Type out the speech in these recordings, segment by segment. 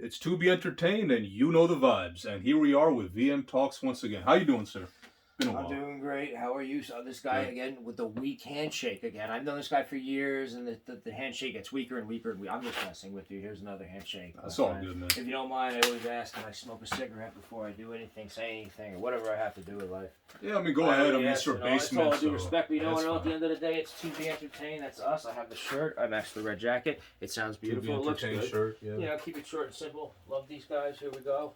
It's to be entertained, and you know the vibes. And here we are with VM Talks once again. How you doing, sir? Been a while. I'm doing great. How are you? So this guy again with the weak handshake again. I've known this guy for years, and the handshake gets weaker and weaker. I'm just messing with you. Here's another handshake. That's all good, man. If you don't mind, I always ask, can I smoke a cigarette before I do anything, say anything, or whatever I have to do in life. Yeah, I mean, go ahead. I'm Mr. Basement. It's all due so respect, but you know what? At the end of the day, it's to be entertained. That's us. I have the shirt. I matched the red jacket. It sounds beautiful. It looks good. Shirt, yeah. You know, keep it short and simple. Love these guys. Here we go.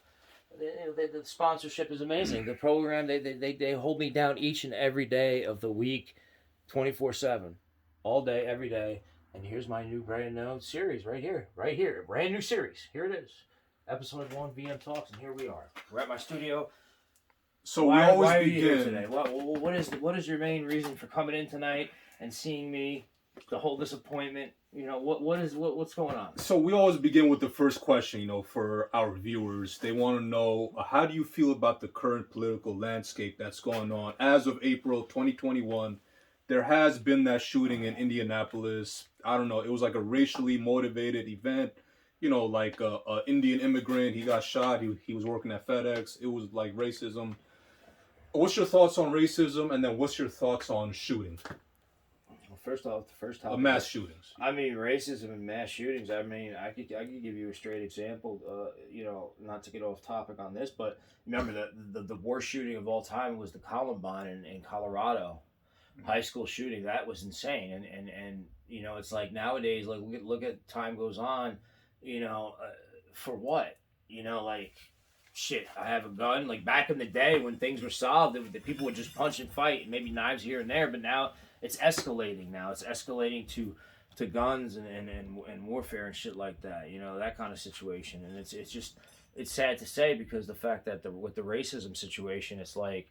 The sponsorship is amazing. The program, they hold me down each and every day of the week, 24/7, all day, every day. And here's my new brand new series right here, brand new series. Here it is, episode 1, VM Talks, and here we are. We're at my studio. So why are you here today? What is your main reason for coming in tonight and seeing me? The whole disappointment. You know, what's going on? So we always begin with the first question, you know, for our viewers. They want to know, how do you feel about the current political landscape that's going on? As of April 2021, there has been that shooting in Indianapolis. I don't know, it was like a racially motivated event. You know, like a Indian immigrant, he got shot. He was working at Fedex. It was like racism. What's your thoughts on racism? And then what's your thoughts on shooting? First off, the first topic. Mass shootings. I mean, racism and mass shootings. I mean, I could give you a straight example. You know, not to get off topic on this, but remember the worst shooting of all time was the Columbine in Colorado, high school shooting. That was insane. And you know, it's like nowadays, like look at time goes on. You know, for what? You know, like shit. I have a gun. Like back in the day when things were solved, the people would just punch and fight, and maybe knives here and there. But now it's escalating. Now it's escalating to guns and warfare and shit like that. You know, that kind of situation. And it's sad to say, because the fact that with the racism situation, it's like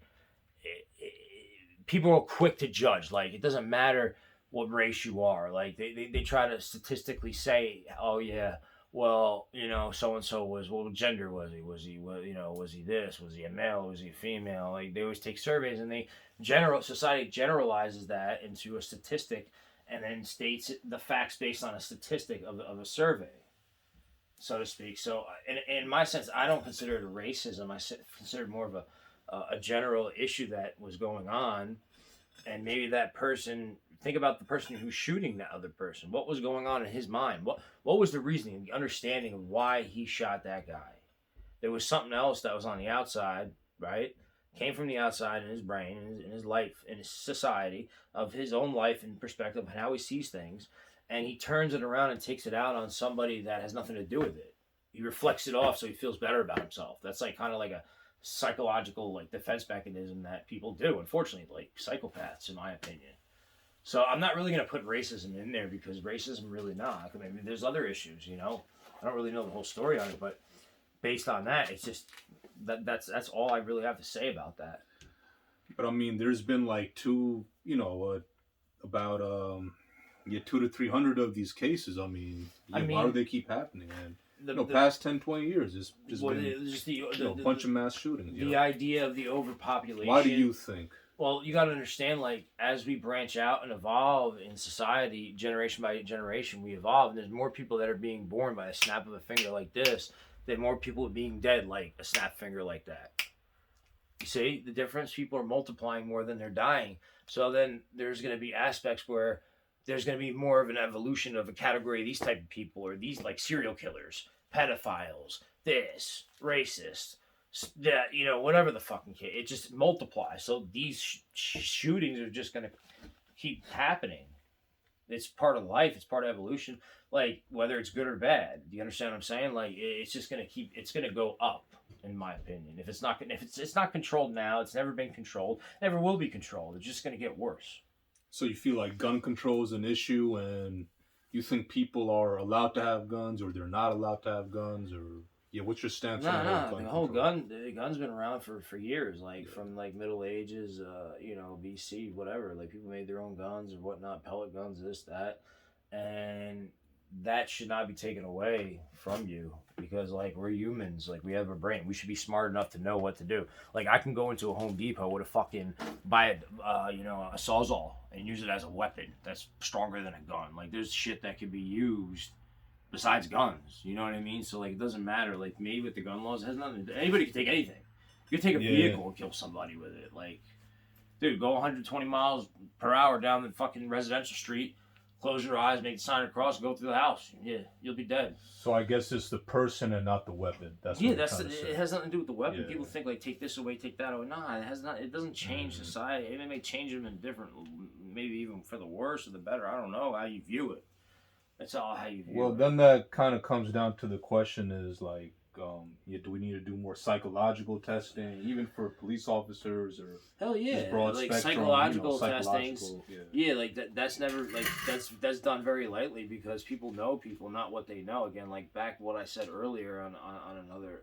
people are quick to judge. Like it doesn't matter what race you are. Like they try to statistically say, oh yeah, well, you know, so and so was, what gender was he? Was he this? Was he a male? Was he a female? Like they always take surveys, and society generalizes that into a statistic, and then states the facts based on a statistic of a survey, so to speak. So, in my sense, I don't consider it a racism. I consider it more of a general issue that was going on, and maybe that person. Think about the person who's shooting the other person. What was going on in his mind? What was the reasoning, the understanding of why he shot that guy? There was something else that was on the outside, right? Came from the outside in his brain, in his life, in his society, of his own life and perspective and how he sees things. And he turns it around and takes it out on somebody that has nothing to do with it. He reflects it off so he feels better about himself. That's like kind of like a psychological like defense mechanism that people do, unfortunately, like psychopaths, in my opinion. So I'm not really going to put racism in there, because racism really not. I mean, there's other issues, you know. I don't really know the whole story on it, but based on that, it's just that's all I really have to say about that. But I mean, there's been like about 200 to 300 of these cases. I mean, why do they keep happening? And past 10, 20 years, it's just been a bunch of mass shootings. The idea of the overpopulation. Why do you think? Well, you got to understand, like, as we branch out and evolve in society, generation by generation, we evolve, and there's more people that are being born by a snap of a finger like this than more people being dead like a snap finger like that. You see the difference? People are multiplying more than they're dying. So then there's going to be aspects where there's going to be more of an evolution of a category of these type of people, or these like serial killers, pedophiles, this, racist, that, you know, whatever the fucking case, it just multiplies. So these shootings are just going to keep happening. It's part of life. It's part of evolution. Like, whether it's good or bad. Do you understand what I'm saying? Like, it's just going to it's going to go up, in my opinion. If it's not controlled now, it's never been controlled, never will be controlled. It's just going to get worse. So you feel like gun control is an issue, and you think people are allowed to have guns, or they're not allowed to have guns, or... Yeah, what's your stance on gun the whole the gun's been around for years, like from like Middle Ages, you know, BC, whatever. Like people made their own guns and whatnot, pellet guns, this, that, and that should not be taken away from you, because like we're humans, like we have a brain. We should be smart enough to know what to do. Like I can go into a Home Depot with buy a Sawzall and use it as a weapon that's stronger than a gun. Like there's shit that could be used besides guns. You know what I mean? So like, it doesn't matter. Like me with the gun laws, it has nothing. Anybody can take anything. You can take a Yeah. vehicle and kill somebody with it. Like, dude, go 120 miles per hour down the fucking residential street. Close your eyes, make the sign of the cross, go through the house. Yeah, you'll be dead. So I guess it's the person and not the weapon. That's what Yeah, you're trying to it say. has nothing to do with the weapon. Yeah. People think like take this away, take that away. Nah, it has not. It doesn't change Mm. society. It may change them in different, maybe even for the worse or the better. I don't know how you view it. That's all how you view Well, it. then that kind of comes down to the question is like, yeah, do we need to do more psychological testing, even for police officers, or Hell just yeah, broad like spectrum, psychological testings. psychological, yeah. Yeah, like that's never like that's done very lightly because people know people, not what they know. Again, like back what I said earlier on another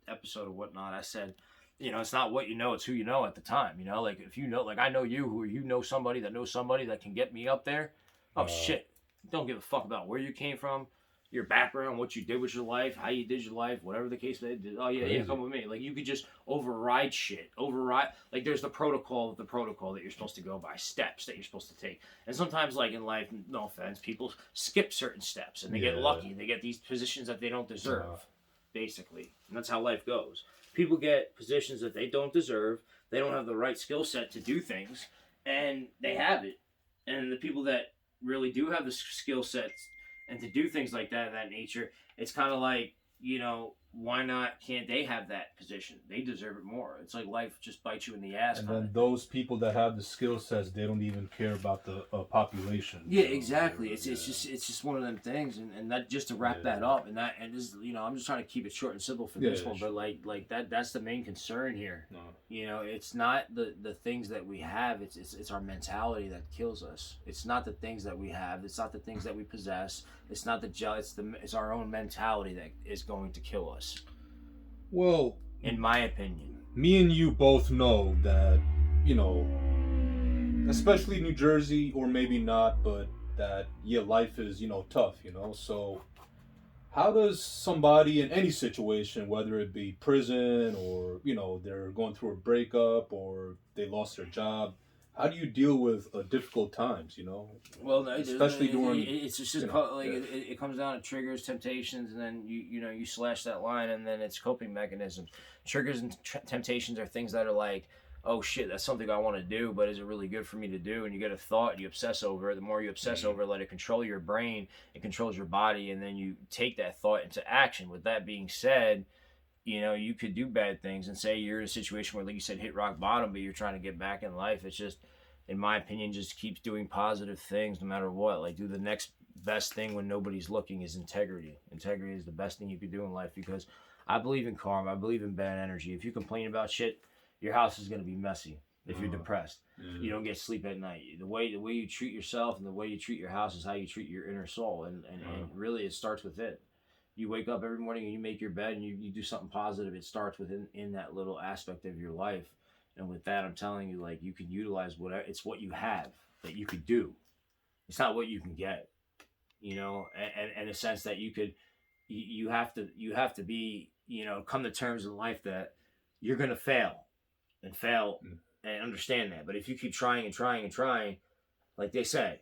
episode or whatnot. I said, it's not what you know, it's who you know at the time. Like if you know, like I know you, who you know somebody that can get me up there. Oh shit, don't give a fuck about where you came from, your background, what you did with your life, how you did your life, whatever the case may be. Oh yeah, Crazy. come with me. Like you could just override shit. Override, like there's the protocol that you're supposed to go by, steps that you're supposed to take. And sometimes like in life, no offense, people skip certain steps and they get Yeah. lucky. They get these positions that they don't deserve, Uh, basically. And that's how life goes. People get positions that they don't deserve. They don't have the right skill set to do things, and they have it. And the people that really do have the skill sets and to do things like that nature, it's kind of like, why not can't they have that position? They deserve it more. It's like life just bites you in the ass. and Kinda. then those people that have the skill sets, they don't even care about the population. Yeah, exactly. It's Yeah. just one of them things, and that just to wrap Yeah. that up, and this, I'm just trying to keep it short and simple for this Yeah, one, sure. but like that's the main concern here. No. It's not the things that we have. It's our mentality that kills us. It's not the things that we have. It's not the things that we possess. It's not the gel. It's our own mentality that is going to kill us. Well, In my opinion. me and you both know that, you know, especially New Jersey, or maybe not, but that, yeah, life is, tough, So, how does somebody in any situation, whether it be prison or, they're going through a breakup or they lost their job, how do you deal with difficult times, Well, no, Especially during, it's just yeah. it comes down to triggers, temptations, and then you slash that line, and then it's coping mechanisms. Triggers and temptations are things that are like, oh shit, that's something I want to do, but is it really good for me to do? And you get a thought, and you obsess over it. The more you obsess over it, let it control your brain, it controls your body, and then you take that thought into action. With that being said, you could do bad things and say you're in a situation where, like you said, hit rock bottom, but you're trying to get back in life. It's just, in my opinion, just keeps doing positive things no matter what. Like, do the next best thing when nobody's looking is integrity. Integrity is the best thing you could do in life because I believe in karma. I believe in bad energy. If you complain about shit, your house is going to be messy. If you're depressed, you don't get sleep at night. The way you treat yourself and the way you treat your house is how you treat your inner soul. And really, it starts with it. You wake up every morning and you make your bed and you do something positive. It starts within in that little aspect of your life. And with that, I'm telling you, like, you can utilize whatever. It's what you have that you could do. It's not what you can get, and in a sense that you have to be, come to terms in life that you're going to fail and understand that. But if you keep trying and trying and trying, like they say,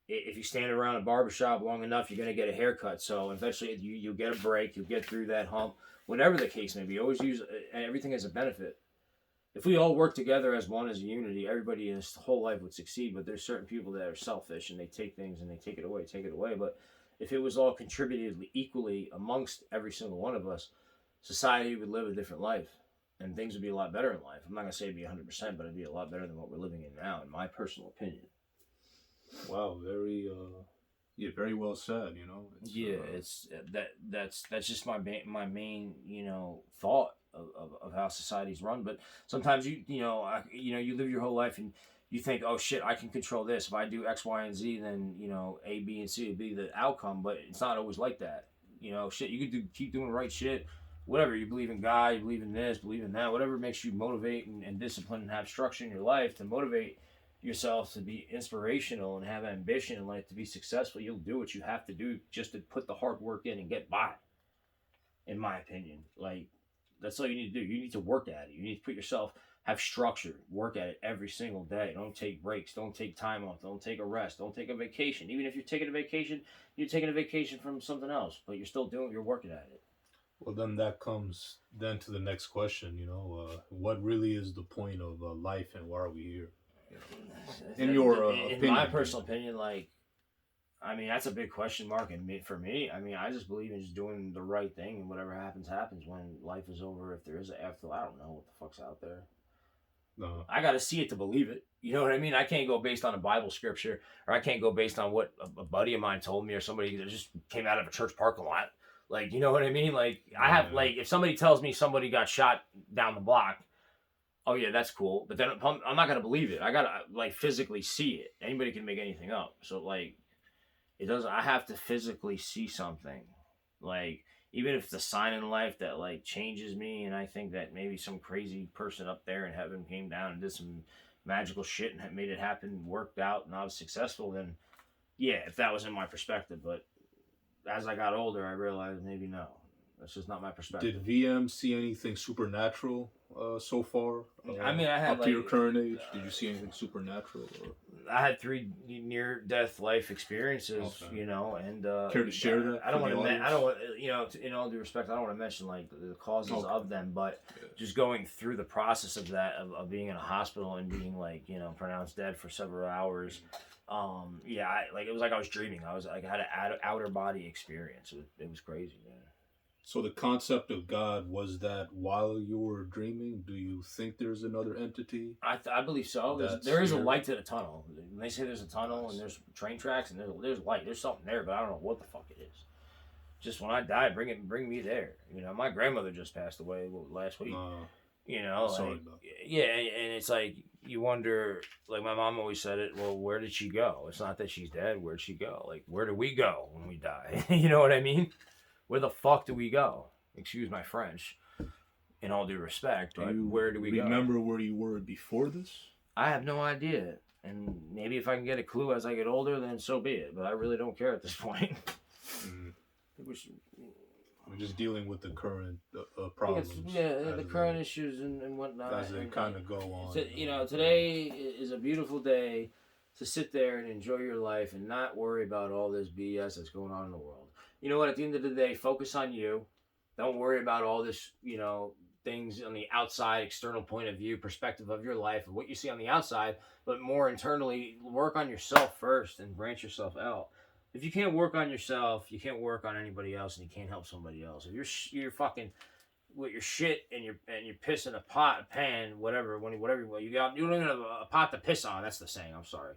if you stand around a barbershop long enough, you're going to get a haircut. So eventually you'll get a break. You'll get through that hump. Whatever the case may be, always use everything as a benefit. If we all work together as one, as a unity, everybody in this whole life would succeed. But there's certain people that are selfish and they take things and they take it away. But if it was all contributed equally amongst every single one of us, society would live a different life. And things would be a lot better in life. I'm not going to say it'd be 100%, but it'd be a lot better than what we're living in now, in my personal opinion. Wow, very very well said. It's that's just my main thought of how society's run. But sometimes you live your whole life and you think, oh shit, I can control this. If I do X, Y, and Z, then A, B, and C would be the outcome. But it's not always like that. Shit, you could keep doing the right shit. Whatever, you believe in God, you believe in this, believe in that, whatever makes you motivate and discipline and have structure in your life to motivate yourself to be inspirational and have ambition in life to be successful, you'll do what you have to do just to put the hard work in and get by. In my opinion, like, that's all you need to do. You need to work at it. You need to put yourself Have structure. Work at it every single day. Don't take breaks. Don't take time off. Don't take a rest. Don't take a vacation. Even if you're taking a vacation, you're taking a vacation from something else, but you're still doing. You're working at it. Well, then that comes then to the next question. What really is the point of life, and why are we here? You in your In opinion, my personal opinion, like, I mean, that's a big question mark. And for me, I mean, I just believe in just doing the right thing, and whatever happens, happens. When life is over, if there is an afterlife, I don't know what the fuck's out there. No. I got to see it to believe it. You know what I mean? I can't go based on a Bible scripture, or I can't go based on what a buddy of mine told me, or somebody that just came out of a church parking lot. Like, you know what I mean? Like, I have, like, if somebody tells me somebody got shot down the block, oh yeah, that's cool. But then I'm not gonna believe it. I gotta, like, physically see it. Anybody can make anything up. So, like, it doesn't. I have to physically see something. Like, even if it's a sign in life that, like, changes me, and I think that maybe some crazy person up there in heaven came down and did some magical shit and made it happen, worked out, and I was successful, then yeah, if that was in my perspective. But as I got older, I realized maybe no. That's just not my perspective. Did VM see anything supernatural so far? I mean, I had, up like, to your current age. Did you see anything supernatural? Or? I had 3 near-death life experiences, Okay. you know, and care to share that? I don't want to. I don't want, you know. In all due respect, I don't want to mention, like, the causes of them, but just going through the process of that, of being in a hospital and being, like, you know, pronounced dead for several hours. Yeah, it was like I was dreaming. I was like, I had an outer body experience. It was crazy. Yeah. So the concept of God was that while you were dreaming, do you think there's another entity? I believe so. There is a light to the tunnel. When they say there's a tunnel and there's train tracks and there's light, there's something there, but I don't know what the fuck it is. Just when I die, bring me there. You know, my grandmother just passed away last week. You know, sorry like, about that. Yeah, and it's like you wonder. Like, my mom always said it. Well, where did she go? It's not that she's dead. Where'd she go? Like, where do we go when we die? You know what I mean? Where the fuck do we go? Excuse my French, in all due respect, but where do we go? Remember where you were before this? I have no idea. And maybe if I can get a clue as I get older, then so be it. But I really don't care at this point. We're just dealing with the current problems. The current issues and whatnot. As they kind of go on. You know, today is a beautiful day to sit there and enjoy your life and not worry about all this BS that's going on in the world. You know what? At the end of the day, focus on you. Don't worry about all this, you know, things on the outside, external point of view, perspective of your life, and what you see on the outside, but more internally, work on yourself first and branch yourself out. If you can't work on yourself, you can't work on anybody else, and you can't help somebody else. If you're fucking with your shit and you're pissing a pot, a pan, whatever, whatever you got, you don't even have a pot to piss on. That's the saying. I'm sorry.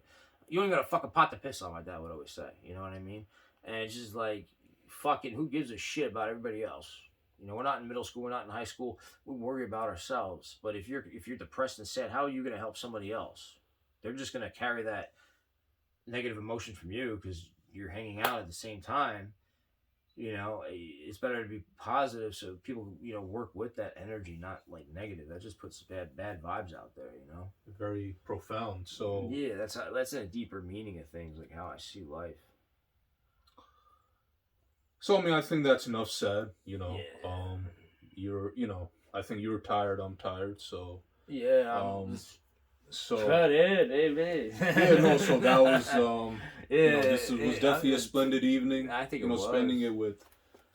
You don't even got a fucking pot to piss on. My dad would always say. You know what I mean? And it's just like, fucking, who gives a shit about everybody else? You know, we're not in middle school, we're not in high school. We worry about ourselves. But if you're depressed and sad, how are you going to help somebody else? They're just going to carry that negative emotion from you because you're hanging out at the same time. You know, it's better to be positive so people, you know, work with that energy, not like negative. That just puts bad vibes out there, you know. Very profound. So yeah, that's a deeper meaning of things, like how I see life. So I mean, I think that's enough said. You know, I think you're tired. I'm tired. So yeah. So cut it, baby. So that was this was definitely a splendid evening. I think spending it with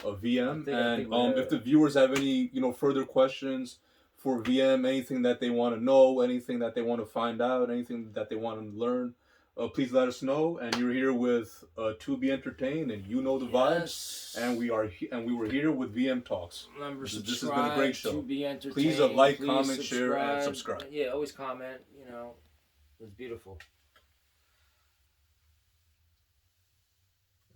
a VM. If the viewers have any further questions for VM, anything that they want to know, anything that they want to find out, anything that they want to learn, please let us know. And you're here with To Be Entertained, and you know the vibes. And we were here with VM Talks. Remember, this has been a great show. To Be Entertained. Please like, comment, share, and subscribe. Yeah, always comment. You know, it's beautiful.